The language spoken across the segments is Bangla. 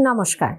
নমস্কার,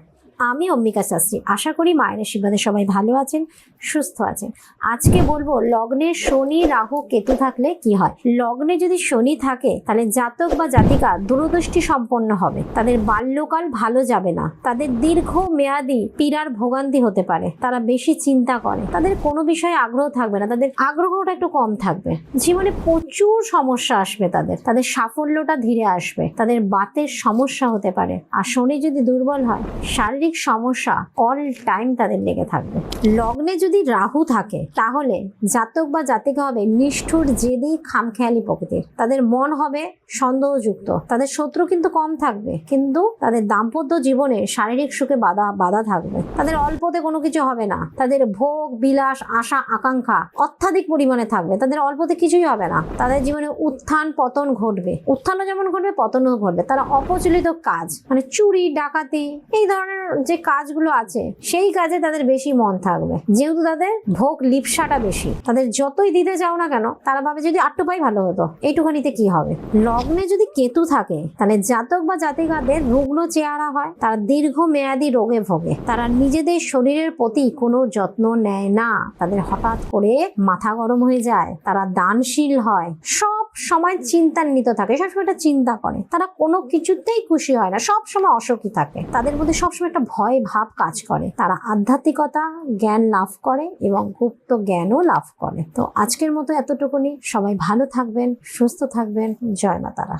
আমি অম্বিকা শাস্ত্রী। আশা করি মায়ের আশীর্বাদে সবাই ভালো আছেন, সুস্থ আছেন। আজকে বলবো লগ্নে শনি, রাহু, কেতু থাকলে কি হয়। লগ্নে যদি শনি থাকে তাহলে জাতক বা জাতিকা দূরদৃষ্টি সম্পন্ন হবে, তাদের বাল্যকাল ভালো যাবে না, তাদের দীর্ঘ মেয়াদী পীড়ার ভোগান্তি হতে পারে, তারা বেশি চিন্তা করে, তাদের কোনো বিষয়ে আগ্রহ থাকবে না, তাদের আগ্রহটা একটু কম থাকবে, জীবনে প্রচুর সমস্যা আসবে, তাদের সাফল্যটা ধীরে আসবে, তাদের বাতের সমস্যা হতে পারে। আর শনি যদি দুর্বল হয়, শারীরিক সমস্যা অল টাইম তাদের লেগে থাকবে। লগ্নে যদি রাহু থাকে তাহলে জাতক বা জাতিকা হবে নিষ্ঠুর, জেদি, খামখেয়ালি প্রকৃতির। তাদের মন হবে সন্দেহযুক্ত, তাদের শত্রু কিন্তু কম থাকবে, কিন্তু তাদের দাম্পত্য জীবনে শারীরিক সুখে বাধা থাকবে। তাদের অল্পতে কোনো কিছু হবে না, তাদের ভোগ বিলাস, আশা আকাঙ্ক্ষা অত্যাধিক পরিমাণে থাকবে, তাদের অল্পতে কিছুই হবে না। তাদের জীবনে উত্থান পতন ঘটবে, উত্থানও যেমন ঘটবে পতনও ঘটবে। তারা অপ্রচলিত কাজ মানে চুরি, ডাকাতি, এই ধরনের যে কাজগুলো আছে সেই কাজে তাদের বেশি মন থাকবে, যেহেতু তাদের ভোগ লিপ্সাটা বেশি। তাদের যতই দিতে যাও না কেন তারা ভাবে যদি আটটু পাই ভালো হতো, এইটুখানিতে কি হবে। লগ্নে যদি কেতু থাকে তাহলে জাতক বা জাতিকাদের রুগ্ন চেহারা হয়, তারা দীর্ঘ মেয়াদী রোগে ভোগে, তারা নিজেদের শরীরের প্রতি কোনো যত্ন নেয় না, তাদের হঠাৎ করে মাথা গরম হয়ে যায়, তারা দানশীল হয়, সব সময় চিন্তান্বিত থাকে, সবসময় একটা চিন্তা করে, তারা কোনো কিছুতেই খুশি হয় না, সব সময় অসুখী থাকে, তাদের মধ্যে সবসময় একটা ভয় ভাব কাজ করে। তারা আধ্যাত্মিকতা জ্ঞান লাভ করে এবং গুপ্ত জ্ঞানও লাভ করে। তো আজকের মতো এতটুকুনি। সবাই ভালো থাকবেন, সুস্থ থাকবেন। জয় মা তারা।